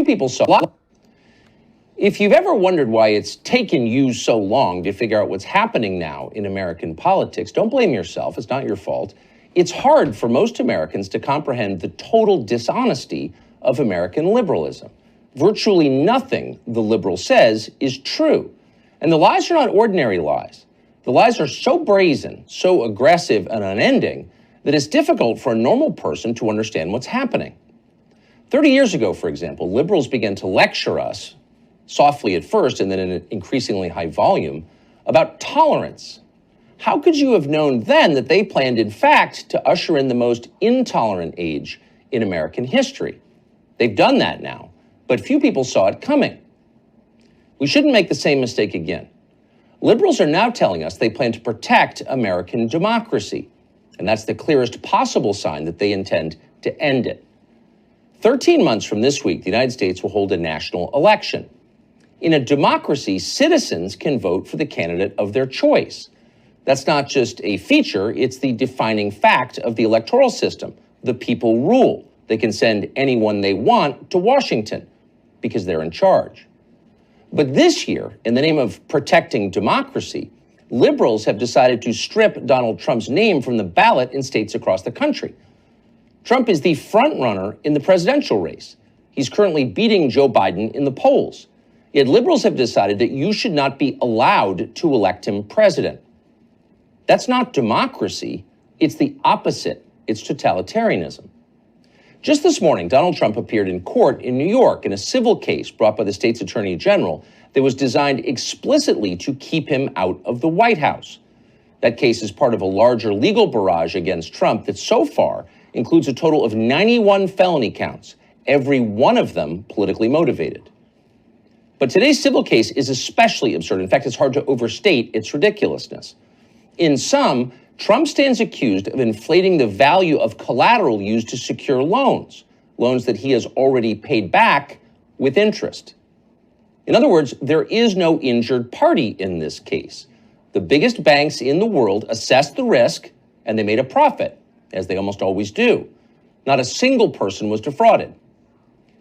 People saw. If you've ever wondered why it's taken you so long to figure out what's happening now in American politics, don't blame yourself. It's not your fault. It's hard for most Americans to comprehend the total dishonesty of American liberalism. Virtually nothing the liberal says is true. And the lies are not ordinary lies. The lies are so brazen, so aggressive and unending that it's difficult for a normal person to understand what's happening. 30 years ago, for example, liberals began to lecture us, softly at first and then in an increasingly high volume, about tolerance. How could you have known then that they planned, in fact, to usher in the most intolerant age in American history? They've done that now, but few people saw it coming. We shouldn't make the same mistake again. Liberals are now telling us they plan to protect American democracy, and that's the clearest possible sign that they intend to end it. 13 months from this week, the United States will hold a national election. In a democracy, citizens can vote for the candidate of their choice. That's not just a feature, it's the defining fact of the electoral system. The people rule. They can send anyone they want to Washington because they're in charge. But this year, in the name of protecting democracy, liberals have decided to strip Donald Trump's name from the ballot in states across the country. Trump is the front runner in the presidential race. He's currently beating Joe Biden in the polls. Yet liberals have decided that you should not be allowed to elect him president. That's not democracy. It's the opposite. It's totalitarianism. Just this morning, Donald Trump appeared in court in New York in a civil case brought by the state's attorney general that was designed explicitly to keep him out of the White House. That case is part of a larger legal barrage against Trump that so far includes a total of 91 felony counts, every one of them politically motivated. But today's civil case is especially absurd. In fact, it's hard to overstate its ridiculousness. In sum, Trump stands accused of inflating the value of collateral used to secure loans that he has already paid back with interest. In other words, there is no injured party in this case. The biggest banks in the world assessed the risk and they made a profit, as they almost always do. Not a single person was defrauded.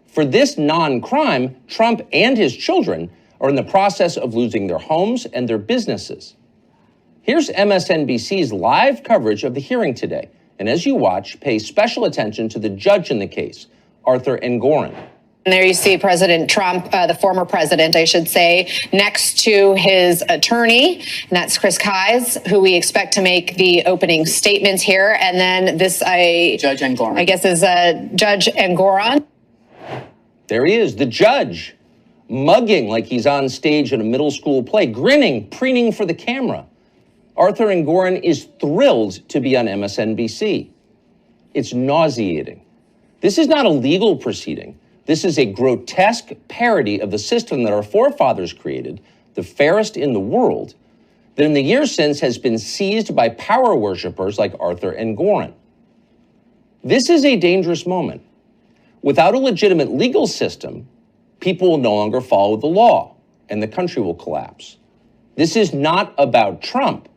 For this non-crime, Trump and his children are in the process of losing their homes and their businesses. Here's MSNBC's live coverage of the hearing today. And as you watch, pay special attention to the judge in the case, Arthur Engoron. And there you see President Trump, the former president, I should say, next to his attorney, and that's Chris Kise, who we expect to make the opening statements here. And then this, Judge Engoron. I guess, is Judge Engoron. There he is, the judge, mugging like he's on stage in a middle school play, grinning, preening for the camera. Arthur Engoron is thrilled to be on MSNBC. It's nauseating. This is not a legal proceeding. This is a grotesque parody of the system that our forefathers created, the fairest in the world, that in the years since has been seized by power worshipers like Arthur Engoron. This is a dangerous moment. Without a legitimate legal system, people will no longer follow the law, and the country will collapse. This is not about Trump.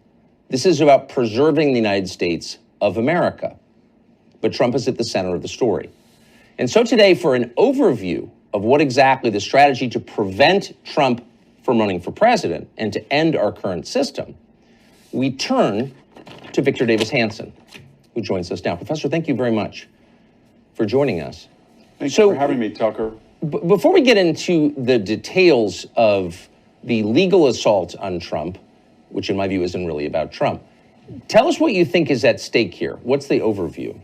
This is about preserving the United States of America. But Trump is at the center of the story. And so today, for an overview of what exactly the strategy to prevent Trump from running for president and to end our current system, we turn to Victor Davis Hanson, who joins us now. Professor, thank you very much for joining us. Thank you for having me, Tucker. Before we get into the details of the legal assault on Trump, which in my view isn't really about Trump, tell us what you think is at stake here. What's the overview?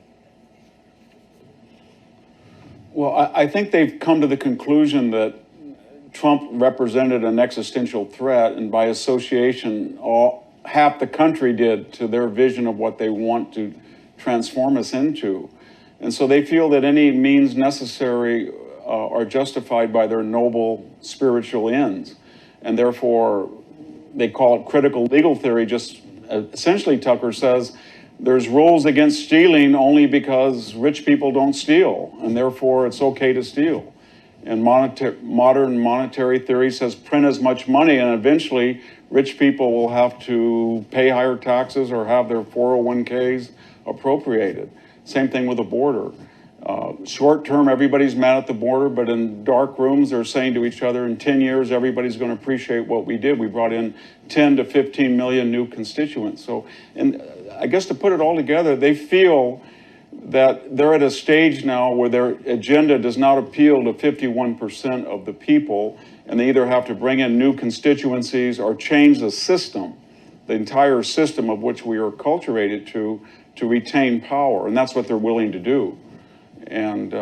Well, I think they've come to the conclusion that Trump represented an existential threat, and by association, half the country did to their vision of what they want to transform us into. And so they feel that any means necessary are justified by their noble spiritual ends. And therefore, they call it critical legal theory. Just essentially, Tucker says, there's rules against stealing only because rich people don't steal, and therefore it's okay to steal. And modern monetary theory says print as much money, and eventually rich people will have to pay higher taxes or have their 401ks appropriated. Same thing with the border. Short term, everybody's mad at the border, but in dark rooms, they're saying to each other, in 10 years, everybody's going to appreciate what we did. We brought in 10 to 15 million new constituents. So, and I guess to put it all together, they feel that they're at a stage now where their agenda does not appeal to 51% of the people, and they either have to bring in new constituencies or change the system, the entire system of which we are acculturated to retain power, and that's what they're willing to do. And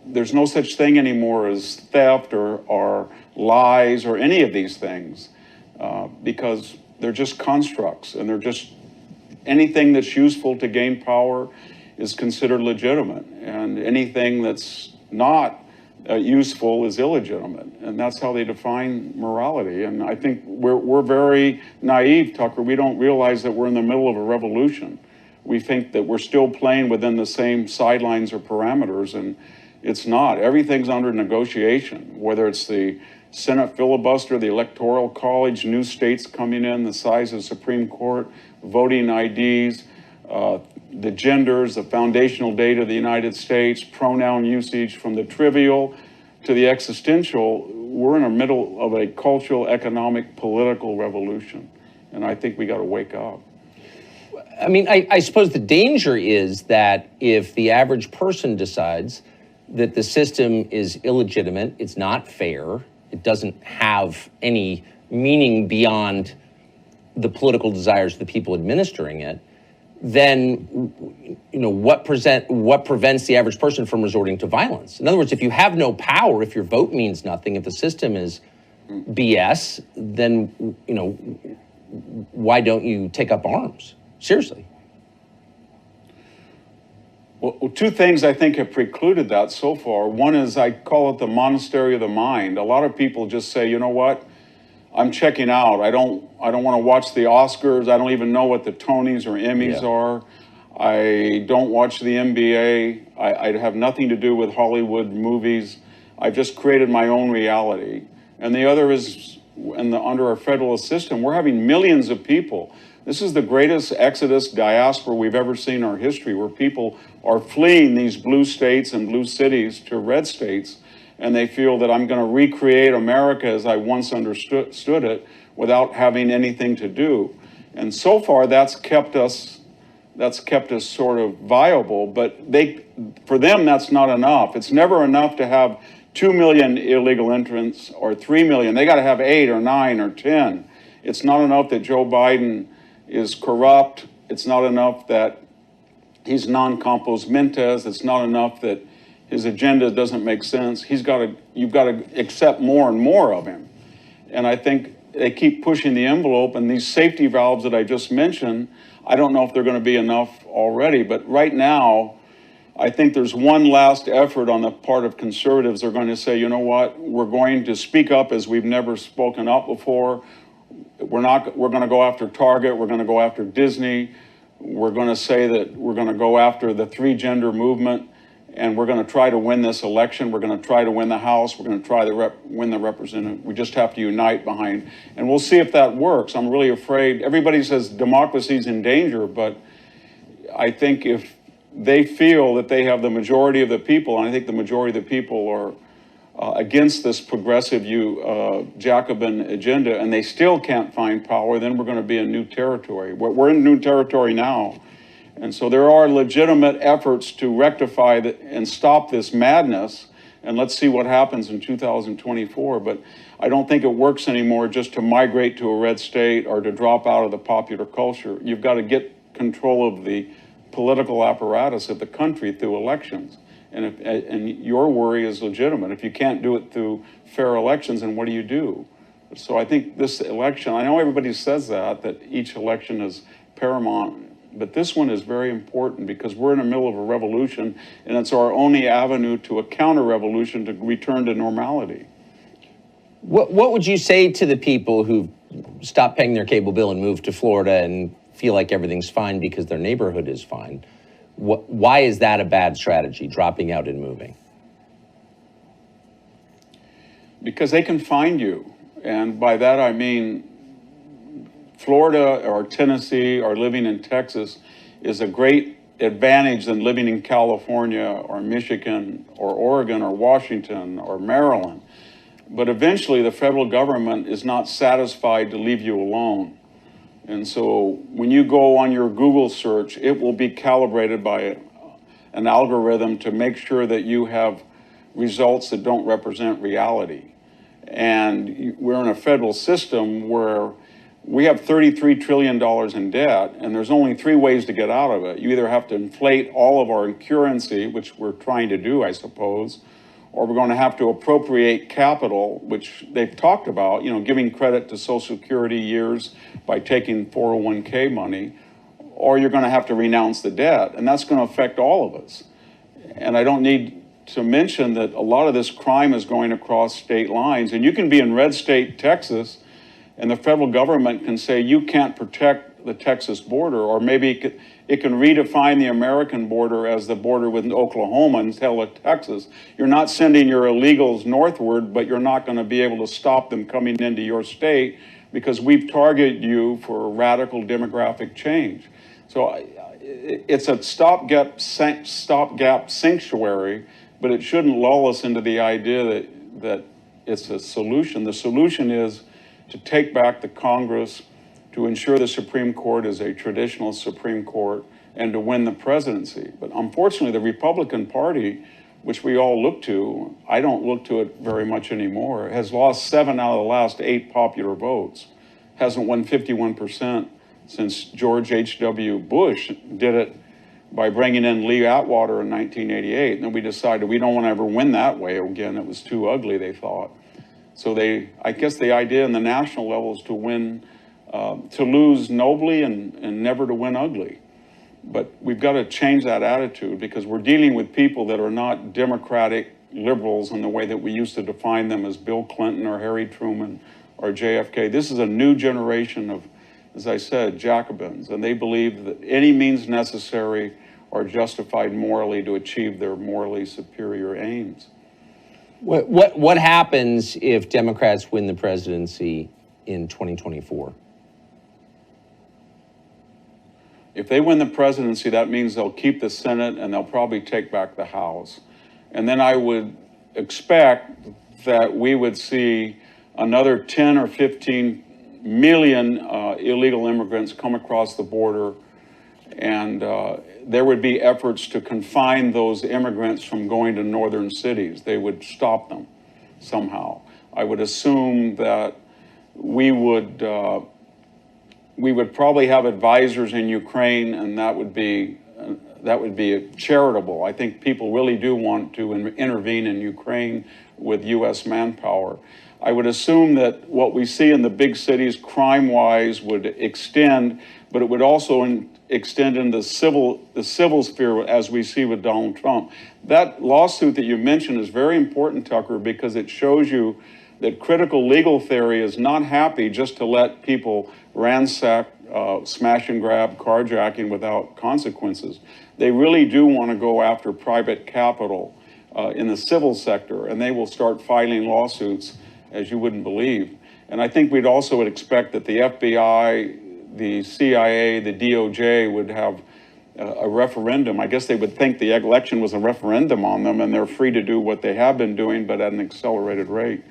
there's no such thing anymore as theft or lies or any of these things, because they're just constructs, and they're just anything that's useful to gain power is considered legitimate, and anything that's not useful is illegitimate, and that's how they define morality. And I think we're very naive, Tucker. We don't realize that we're in the middle of a revolution. We think that we're still playing within the same sidelines or parameters, and it's not. Everything's under negotiation, whether it's the Senate filibuster, the Electoral College, new states coming in, the size of the Supreme Court, voting IDs, the genders, the foundational data of the United States, pronoun usage, from the trivial to the existential. We're in the middle of a cultural, economic, political revolution, and I think we got to wake up. I mean, I suppose the danger is that if the average person decides that the system is illegitimate, it's not fair, it doesn't have any meaning beyond the political desires of the people administering it, then what prevents the average person from resorting to violence? In other words, if you have no power, if your vote means nothing, if the system is BS, then why don't you take up arms? Seriously. Well, two things I think have precluded that so far. One is, I call it the monastery of the mind. A lot of people just say, you know what, I'm checking out. I don't want to watch the Oscars. I don't even know what the Tonys or Emmys are. I don't watch the NBA. I have nothing to do with Hollywood movies. I've just created my own reality. And the other is, under our federalist system, we're having millions of people. This is the greatest exodus diaspora we've ever seen in our history, where people are fleeing these blue states and blue cities to red states, and they feel that I'm going to recreate America as I once understood it without having anything to do. And so far, that's kept us sort of viable, but for them, that's not enough. It's never enough to have 2 million illegal entrants or 3 million. They got to have 8 or 9 or 10. It's not enough that Joe Biden is corrupt. It's not enough that he's non-compos mentis. It's not enough that his agenda doesn't make sense. You've got to accept more and more of him. And I think they keep pushing the envelope, and these safety valves that I just mentioned, I don't know if they're going to be enough already, but right now, I think there's one last effort on the part of conservatives. They're going to say, you know what, we're going to speak up as we've never spoken up before. We're going to go after Target. We're going to go after Disney. We're going to say that we're going to go after the 3-gender movement, and we're going to try to win this election. We're going to try to win the House. We're going to try to win the representative. We just have to unite behind, and we'll see if that works. I'm really afraid. Everybody says democracy's in danger, but I think if they feel that they have the majority of the people, and I think the majority of the people are against this progressive Jacobin agenda, and they still can't find power, then we're going to be in new territory. We're in new territory now. And so there are legitimate efforts to rectify and stop this madness, and let's see what happens in 2024. But I don't think it works anymore just to migrate to a red state or to drop out of the popular culture. You've got to get control of the political apparatus of the country through elections. And your worry is legitimate. If you can't do it through fair elections, then what do you do? So I think this election, I know everybody says that each election is paramount, but this one is very important because we're in the middle of a revolution, and it's our only avenue to a counter-revolution to return to normality. What would you say to the people who stopped paying their cable bill and moved to Florida and feel like everything's fine because their neighborhood is fine? Why is that a bad strategy, dropping out and moving? Because they can find you. And by that I mean Florida or Tennessee or living in Texas is a great advantage than living in California or Michigan or Oregon or Washington or Maryland. But eventually the federal government is not satisfied to leave you alone. And so when you go on your Google search, it will be calibrated by an algorithm to make sure that you have results that don't represent reality. And we're in a federal system where we have $33 trillion in debt, and there's only three ways to get out of it. You either have to inflate all of our currency, which we're trying to do, I suppose, or we're going to have to appropriate capital, which they've talked about, giving credit to Social Security years by taking 401k money, or you're going to have to renounce the debt, and that's going to affect all of us. And I don't need to mention that a lot of this crime is going across state lines, and you can be in red state Texas, and the federal government can say you can't protect the Texas border, or maybe it can redefine the American border as the border with Oklahoma and tell it Texas. You're not sending your illegals northward, but you're not going to be able to stop them coming into your state because we've targeted you for radical demographic change. So it's a stopgap sanctuary, but it shouldn't lull us into the idea that it's a solution. The solution is to take back the Congress, to ensure the Supreme Court is a traditional Supreme Court, and to win the presidency. But unfortunately, the Republican Party, which we all look to, I don't look to it very much anymore, has lost 7 out of the last 8 popular votes, hasn't won 51% since George H.W. Bush did it by bringing in Lee Atwater in 1988. And then we decided we don't want to ever win that way again. It was too ugly, they thought. So I guess the idea in the national level is to win, to lose nobly and never to win ugly. But we've got to change that attitude because we're dealing with people that are not democratic liberals in the way that we used to define them as Bill Clinton or Harry Truman or JFK. This is a new generation of, as I said, Jacobins, and they believe that any means necessary are justified morally to achieve their morally superior aims. What happens if Democrats win the presidency in 2024? If they win the presidency, that means they'll keep the Senate and they'll probably take back the House. And then I would expect that we would see another 10 or 15 million illegal immigrants come across the border, and there would be efforts to confine those immigrants from going to northern cities. They would stop them somehow. I would assume that we would probably have advisors in Ukraine, and that would be charitable. I think people really do want to intervene in Ukraine with U.S. manpower. I would assume that what we see in the big cities crime-wise would extend, but it would also extend in the civil sphere as we see with Donald Trump. That lawsuit that you mentioned is very important, Tucker, because it shows you that critical legal theory is not happy just to let people ransack, smash and grab, carjacking without consequences. They really do want to go after private capital in the civil sector, and they will start filing lawsuits as you wouldn't believe. And I think we'd also expect that the FBI, the CIA, the DOJ would have a referendum. I guess they would think the election was a referendum on them and they're free to do what they have been doing, but at an accelerated rate.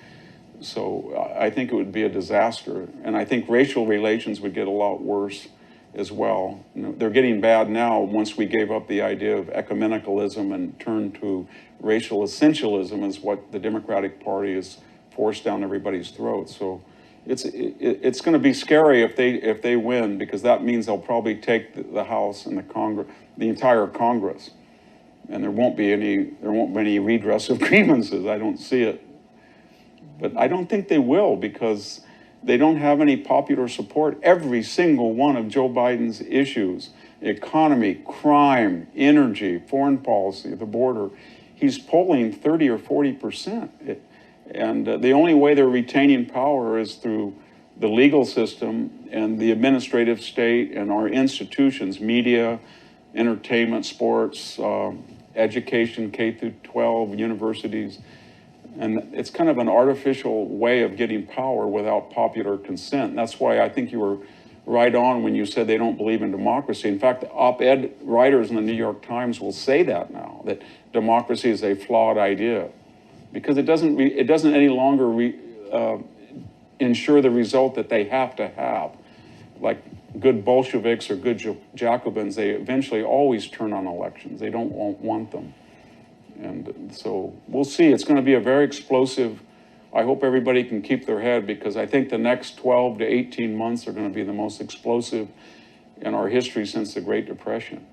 So I think it would be a disaster. And I think racial relations would get a lot worse as well. They're getting bad now once we gave up the idea of ecumenicalism and turned to racial essentialism is what the Democratic Party has forced down everybody's throats. So it's going to be scary if they win, because that means they'll probably take the House and the Congress, the entire Congress, and there won't be any redress of grievances. I don't see it, but I don't think they will because they don't have any popular support. Every single one of Joe Biden's issues, economy, crime, energy, foreign policy, the border, he's polling 30 or 40%. And the only way they're retaining power is through the legal system and the administrative state and our institutions, media, entertainment, sports, education, K through 12, universities. And it's kind of an artificial way of getting power without popular consent. That's why I think you were right on when you said they don't believe in democracy. In fact, op-ed writers in the New York Times will say that now, that democracy is a flawed idea, because it doesn't any longer ensure the result that they have to have. Like good Bolsheviks or good Jacobins, they eventually always turn on elections. They don't want them. And so we'll see. It's going to be a very explosive. I hope everybody can keep their head, because I think the next 12 to 18 months are going to be the most explosive in our history since the Great Depression.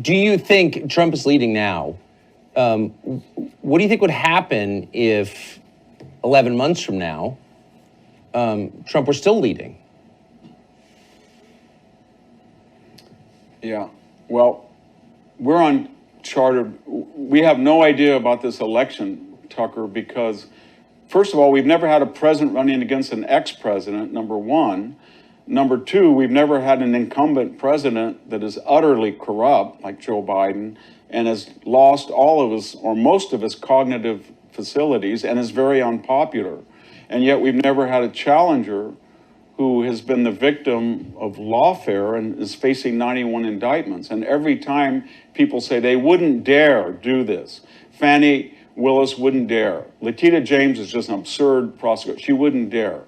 Do you think Trump is leading now? What do you think would happen if 11 months from now, Trump were still leading? Yeah, well, we're uncharted. We have no idea about this election, Tucker, because first of all, we've never had a president running against an ex-president, number one. Number two, we've never had an incumbent president that is utterly corrupt, like Joe Biden, and has lost all of his, or most of his cognitive facilities, and is very unpopular. And yet we've never had a challenger who has been the victim of lawfare and is facing 91 indictments. And every time people say they wouldn't dare do this. Fannie Willis wouldn't dare. Letitia James is just an absurd prosecutor. She wouldn't dare.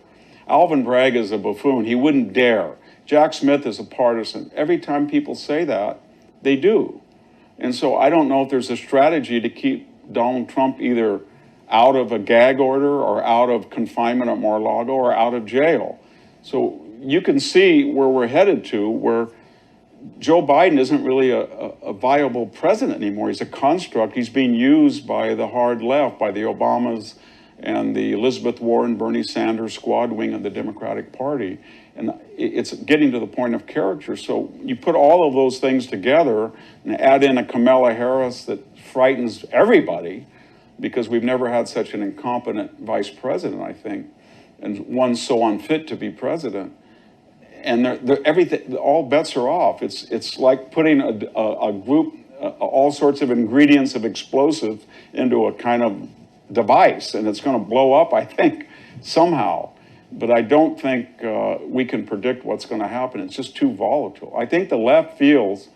Alvin Bragg is a buffoon. He wouldn't dare. Jack Smith is a partisan. Every time people say that, they do. And so I don't know if there's a strategy to keep Donald Trump either out of a gag order or out of confinement at Mar-a-Lago or out of jail. So you can see where we're headed to, where Joe Biden isn't really a viable president anymore. He's a construct. He's being used by the hard left, by the Obamas and the Elizabeth Warren, Bernie Sanders squad wing of the Democratic Party. And it's getting to the point of caricature. So you put all of those things together and add in a Kamala Harris that frightens everybody, because we've never had such an incompetent vice president, I think, and one so unfit to be president. And everything, all bets are off. It's like putting a group, all sorts of ingredients of explosive into a kind of device, and it's going to blow up, I think, somehow. But I don't think we can predict what's going to happen. It's just too volatile. I think the left feels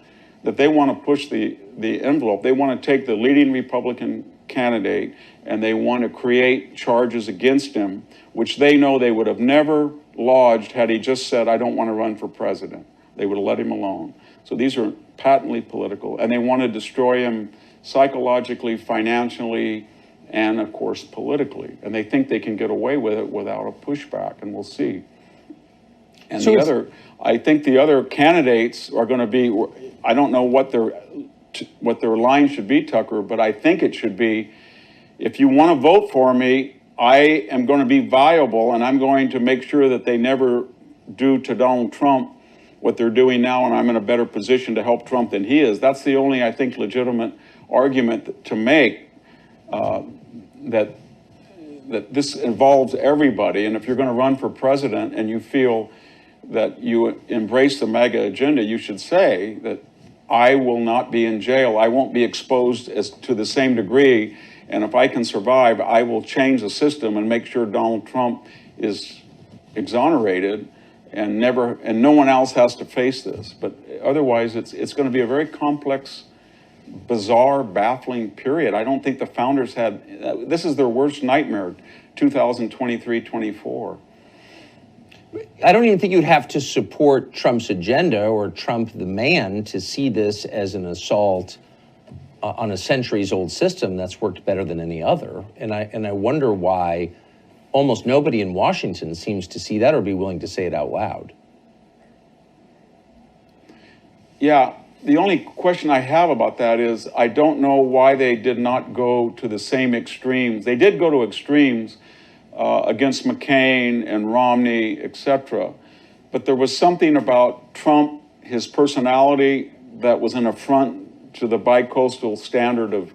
that they want to push the envelope. They want to take the leading Republican candidate and they want to create charges against him, which they know they would have never lodged had he just said, I don't want to run for president. They would have let him alone. So these are patently political, and they want to destroy him psychologically, financially, and of course politically. And they think they can get away with it without a pushback, and we'll see. And so I think the other candidates are going to be, I don't know what their line should be, Tucker, but I think it should be, if you want to vote for me, I am going to be viable, and I'm going to make sure that they never do to Donald Trump what they're doing now, and I'm in a better position to help Trump than he is. That's the only, I think, legitimate argument to make, that this involves everybody. And if you're going to run for president and you feel that you embrace the MAGA agenda, you should say that I will not be in jail. I won't be exposed as to the same degree. And if I can survive, I will change the system and make sure Donald Trump is exonerated and no one else has to face this. But otherwise, it's going to be a very complex, bizarre, baffling period. I don't think the founders had, this is their worst nightmare, 2023-24. I don't even think you'd have to support Trump's agenda or Trump the man to see this as an assault on a centuries-old system that's worked better than any other. And I wonder why almost nobody in Washington seems to see that or be willing to say it out loud. Yeah, the only question I have about that is I don't know why they did not go to the same extremes. They did go to extremes against McCain and Romney, etc. But there was something about Trump, his personality, that was an affront to the bicoastal standard of,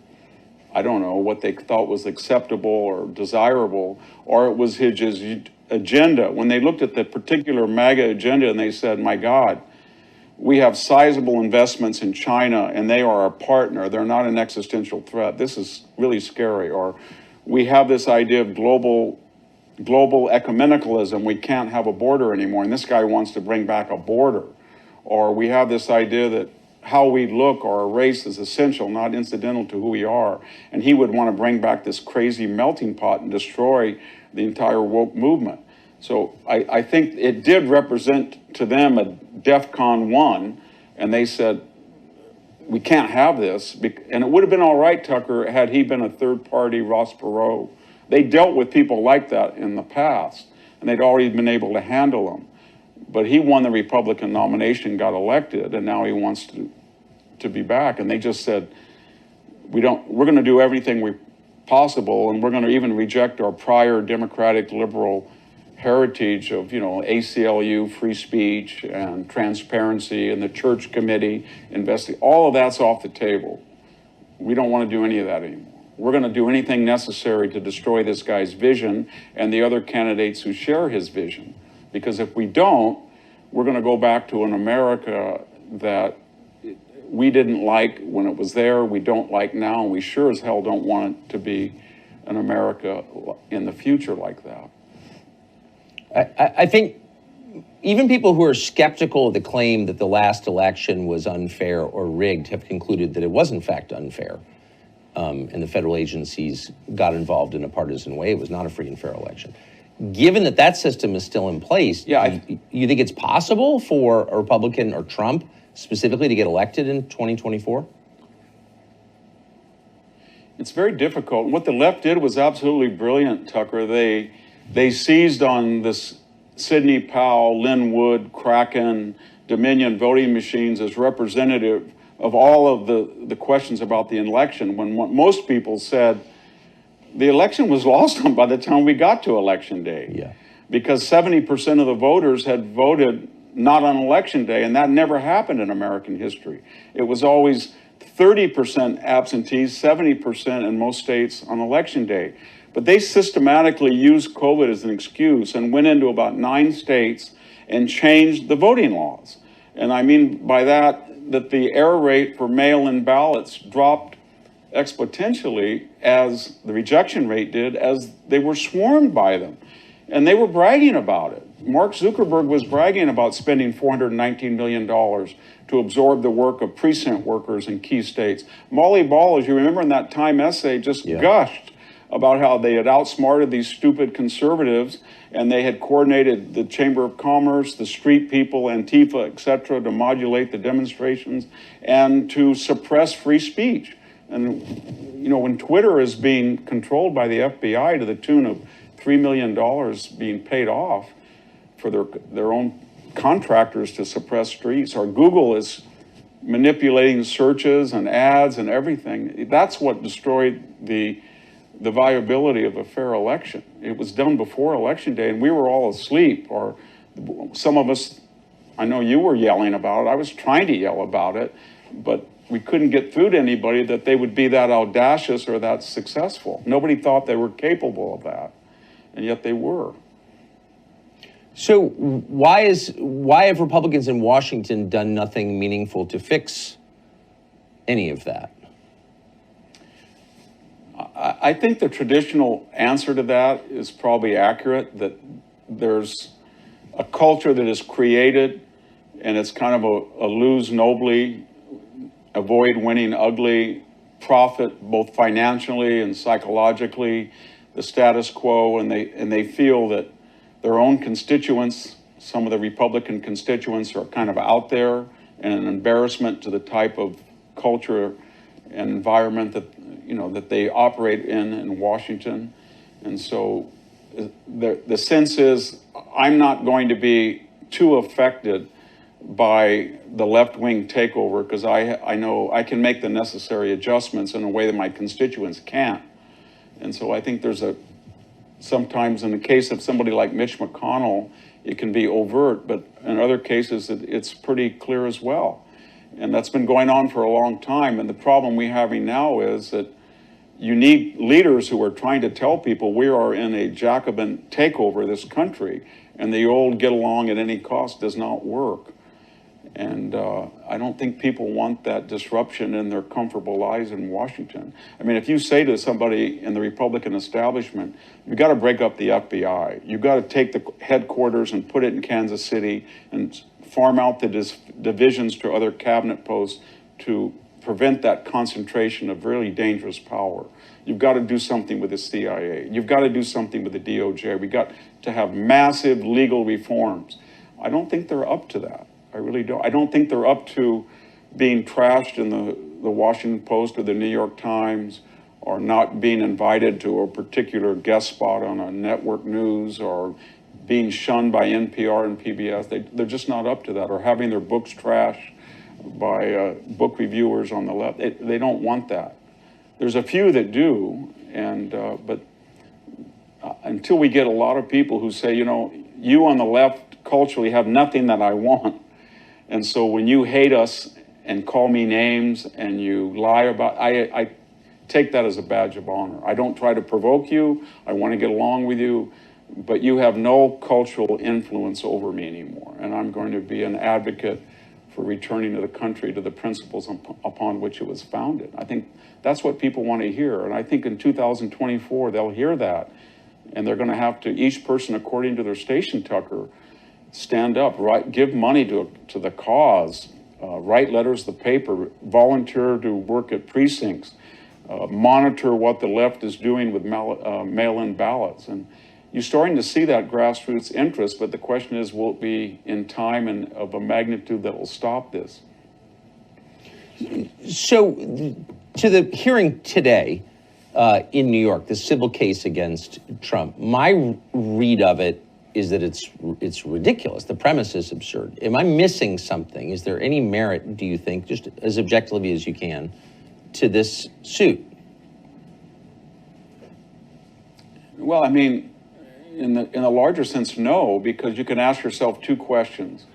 I don't know, what they thought was acceptable or desirable, or it was his agenda. When they looked at the particular MAGA agenda and they said, my God, we have sizable investments in China and they are our partner. They're not an existential threat. This is really scary. Or we have this idea of global global ecumenicalism, we can't have a border anymore, and this guy wants to bring back a border. Or we have this idea that how we look or our race is essential, not incidental to who we are. And he would want to bring back this crazy melting pot and destroy the entire woke movement. So I think it did represent to them a DEFCON 1, and they said, we can't have this. And it would have been all right, Tucker, had he been a third party Ross Perot. They dealt with people like that in the past, and they'd already been able to handle them. But he won the Republican nomination, got elected, and now he wants to be back. And they just said, we're going to do everything possible, and we're going to even reject our prior democratic liberal heritage of, ACLU, free speech, and transparency, and the church committee investing. All of that's off the table. We don't want to do any of that anymore. We're going to do anything necessary to destroy this guy's vision and the other candidates who share his vision. Because if we don't, we're going to go back to an America that we didn't like when it was there, we don't like now, and we sure as hell don't want it to be an America in the future like that. I think even people who are skeptical of the claim that the last election was unfair or rigged have concluded that it was in fact unfair. And the federal agencies got involved in a partisan way. It was not a free and fair election. Given that that system is still in place, you think it's possible for a Republican or Trump specifically to get elected in 2024? It's very difficult. What the left did was absolutely brilliant, Tucker. They seized on this Sidney Powell, Lynn Wood, Kraken, Dominion voting machines as representative of all of the questions about the election, when most people said the election was lost on by the time we got to election day. Yeah. Because 70% of the voters had voted not on election day, and that never happened in American history. It was always 30% absentees, 70% in most states on election day. But they systematically used COVID as an excuse and went into about 9 states and changed the voting laws. And I mean by that the error rate for mail-in ballots dropped exponentially as the rejection rate did, as they were swarmed by them. And they were bragging about it. Mark Zuckerberg was bragging about spending $419 million to absorb the work of precinct workers in key states. Molly Ball, as you remember in that Time essay, just gushed about how they had outsmarted these stupid conservatives, and they had coordinated the Chamber of Commerce, the street people, Antifa, et cetera, to modulate the demonstrations and to suppress free speech. And, when Twitter is being controlled by the FBI to the tune of $3 million being paid off for their own contractors to suppress streets, or Google is manipulating searches and ads and everything, that's what destroyed the viability of a fair election. It was done before election day, and we were all asleep, or some of us, I know you were yelling about it, I was trying to yell about it, but we couldn't get through to anybody that they would be that audacious or that successful. Nobody thought they were capable of that, and yet they were. So why have Republicans in Washington done nothing meaningful to fix any of that? I think the traditional answer to that is probably accurate, that there's a culture that is created, and it's kind of a lose nobly, avoid winning ugly, profit both financially and psychologically, the status quo, and they feel that their own constituents, some of the Republican constituents, are kind of out there and an embarrassment to the type of culture and environment that they operate in Washington. And so the sense is, I'm not going to be too affected by the left-wing takeover because I know I can make the necessary adjustments in a way that my constituents can't. And so I think there's sometimes in the case of somebody like Mitch McConnell, it can be overt, but in other cases it's pretty clear as well. And that's been going on for a long time. And the problem we're having now is that you need leaders who are trying to tell people we are in a Jacobin takeover of this country, and the old get along at any cost does not work. And I don't think people want that disruption in their comfortable lives in Washington. I mean, if you say to somebody in the Republican establishment, you've got to break up the FBI, you've got to take the headquarters and put it in Kansas City and farm out the divisions to other cabinet posts to prevent that concentration of really dangerous power. You've got to do something with the CIA. You've got to do something with the DOJ. We've got to have massive legal reforms. I don't think they're up to that. I really don't. I don't think they're up to being trashed in the Washington Post or the New York Times, or not being invited to a particular guest spot on a network news, or being shunned by NPR and PBS. They're just not up to that, or having their books trashed by book reviewers on the left. They don't want that. There's a few that do, and but until we get a lot of people who say, you know, you on the left culturally have nothing that I want. And so when you hate us and call me names and you lie about, I take that as a badge of honor. I don't try to provoke you. I want to get along with you, but you have no cultural influence over me anymore. And I'm going to be an advocate for returning to the country to the principles upon which it was founded. I think that's what people want to hear. And I think in 2024, they'll hear that. And they're going to have to, each person according to their station, Tucker, stand up, give money to the cause, write letters to the paper, volunteer to work at precincts, monitor what the left is doing with mail-in ballots. And you're starting to see that grassroots interest, but the question is, will it be in time and of a magnitude that will stop this? So, to the hearing today in New York, the civil case against Trump, my read of it is that it's ridiculous. The premise is absurd. Am I missing something? Is there any merit, do you think, just as objectively as you can, to this suit? Well, I mean, in a larger sense, no, because you can ask yourself two questions.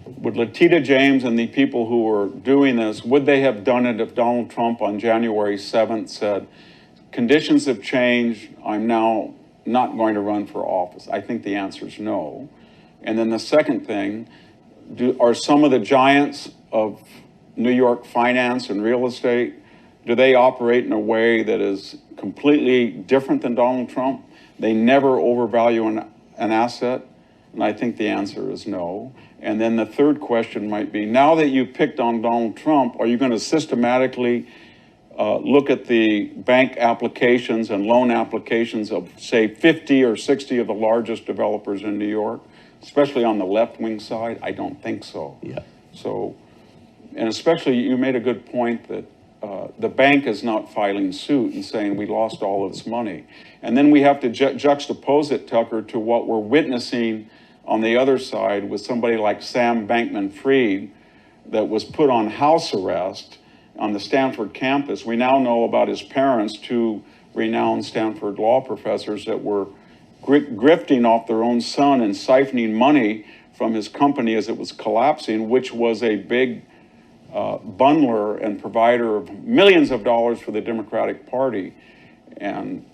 Would Letitia James and the people who were doing this, would they have done it if Donald Trump on January 7th said, conditions have changed, I'm now not going to run for office? I think the answer is no. And then the second thing, are some of the giants of New York finance and real estate, do they operate in a way that is completely different than Donald Trump? They never overvalue an asset? And I think the answer is no. And then the third question might be, now that you picked on Donald Trump, are you going to systematically look at the bank applications and loan applications of, say, 50 or 60 of the largest developers in New York, especially on the left-wing side? I don't think so. Yeah. So, and especially you made a good point that the bank is not filing suit and saying we lost all of its money. And then we have to juxtapose it, Tucker, to what we're witnessing on the other side with somebody like Sam Bankman-Fried that was put on house arrest on the Stanford campus. We now know about his parents, two renowned Stanford law professors that were grifting off their own son and siphoning money from his company as it was collapsing, which was a big bundler and provider of millions of dollars for the Democratic Party. And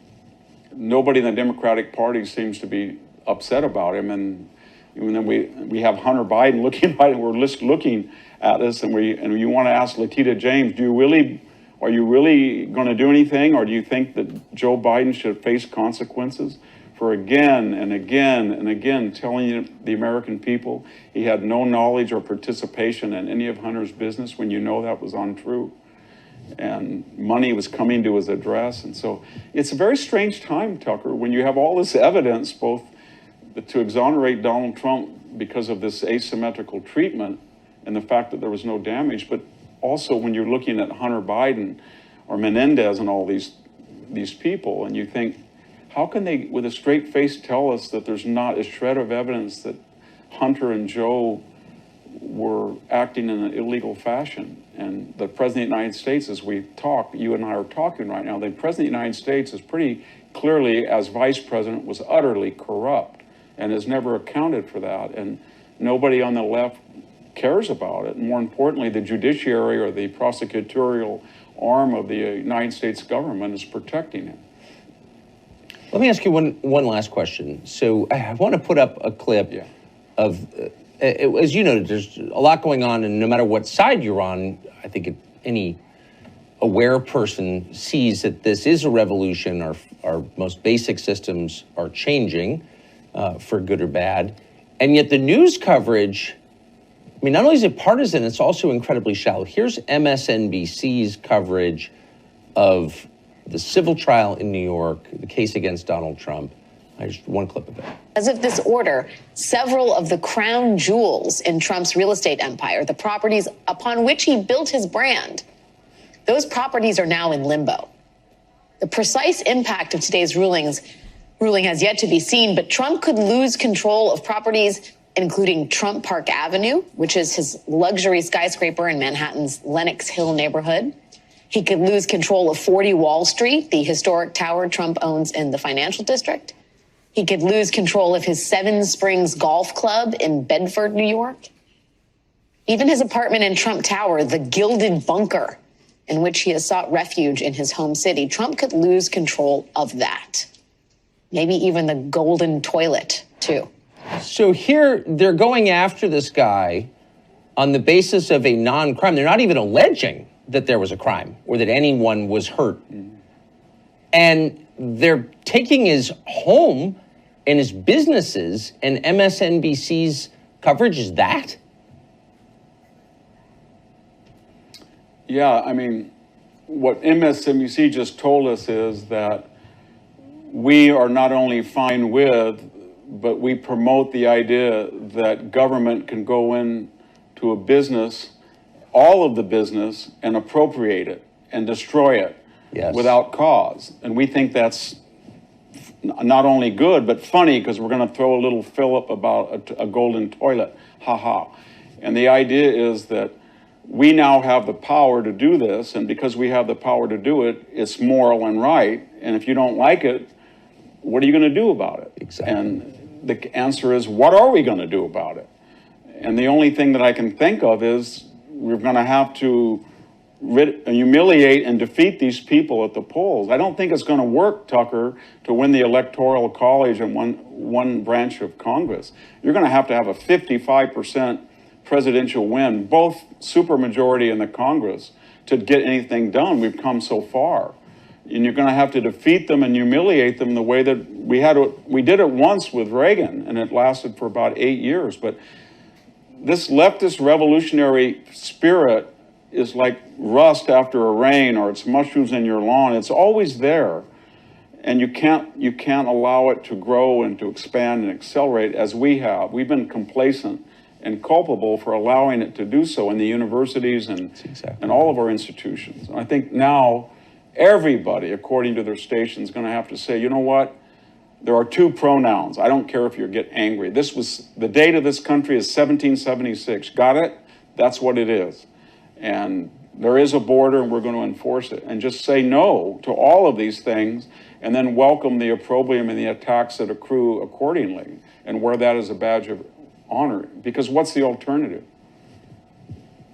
nobody in the Democratic Party seems to be upset about him. And then we have Hunter Biden looking at us, and you want to ask Letitia James, are you really going to do anything, or do you think that Joe Biden should face consequences for again and again and again telling the American people he had no knowledge or participation in any of Hunter's business when you know that was untrue, and money was coming to his address? And so it's a very strange time, Tucker, when you have all this evidence, both to exonerate Donald Trump because of this asymmetrical treatment and the fact that there was no damage, but also when you're looking at Hunter Biden or Menendez and all these people, and you think, how can they, with a straight face, tell us that there's not a shred of evidence that Hunter and Joe were acting in an illegal fashion? And the President of the United States, as we talk, you and I are talking right now, the President of the United States is pretty clearly, as Vice President, was utterly corrupt and has never accounted for that. And nobody on the left cares about it. More importantly, the judiciary or the prosecutorial arm of the United States government is protecting him. Let me ask you one last question. So I want to put up a clip of as you noted, there's a lot going on, and no matter what side you're on, I think any aware person sees that this is a revolution. Our most basic systems are changing for good or bad. And yet the news coverage, I mean, not only is it partisan, it's also incredibly shallow. Here's MSNBC's coverage of the civil trial in New York, the case against Donald Trump. Just one clip of it. As of this order, several of the crown jewels in Trump's real estate empire, the properties upon which he built his brand, those properties are now in limbo. The precise impact of today's ruling has yet to be seen, but Trump could lose control of properties including Trump Park Avenue, which is his luxury skyscraper in Manhattan's Lenox Hill neighborhood. He could lose control of 40 Wall Street, the historic tower Trump owns in the financial district. He could lose control of his Seven Springs Golf Club in Bedford, New York. Even his apartment in Trump Tower, the Gilded Bunker, in which he has sought refuge in his home city, Trump could lose control of that. Maybe even the golden toilet, too. So here they're going after this guy on the basis of a non-crime. They're not even alleging that there was a crime or that anyone was hurt. And they're taking his home and his businesses, and MSNBC's coverage is that? Yeah, I mean, what MSNBC just told us is that we are not only fine with, but we promote the idea that government can go into a business, all of the business, and appropriate it and destroy it without cause. And we think that's not only good, but funny, because we're going to throw a little fillip about a golden toilet. Ha ha. And the idea is that we now have the power to do this, and because we have the power to do it, it's moral and right. And if you don't like it, what are you going to do about it? Exactly. And the answer is, what are we going to do about it? And the only thing that I can think of is we're going to have to humiliate and defeat these people at the polls. I don't think it's going to work, Tucker, to win the Electoral College and one branch of Congress. You're going to have a 55% presidential win, both supermajority in the Congress, to get anything done. We've come so far. And you're going to have to defeat them and humiliate them the way that we did it once with Reagan, and it lasted for about 8 years. But this leftist revolutionary spirit is like rust after a rain, or it's mushrooms in your lawn. It's always there, and you can't allow it to grow and to expand and accelerate as we have. We've been complacent and culpable for allowing it to do so in the universities and all of our institutions. And I think now everybody, according to their station, is going to have to say, you know what? There are two pronouns. I don't care if you get angry. This was, the date of this country is 1776. Got it? That's what it is. And there is a border, and we're going to enforce it. And just say no to all of these things, and then welcome the opprobrium and the attacks that accrue accordingly, and wear that as a badge of honor. Because what's the alternative?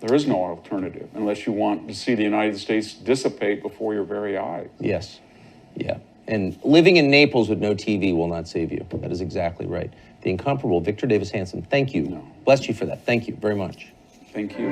There is no alternative unless you want to see the United States dissipate before your very eyes. Yes. Yeah. And living in Naples with no TV will not save you. That is exactly right. The incomparable Victor Davis Hanson, thank you. No. Bless you for that. Thank you very much. Thank you.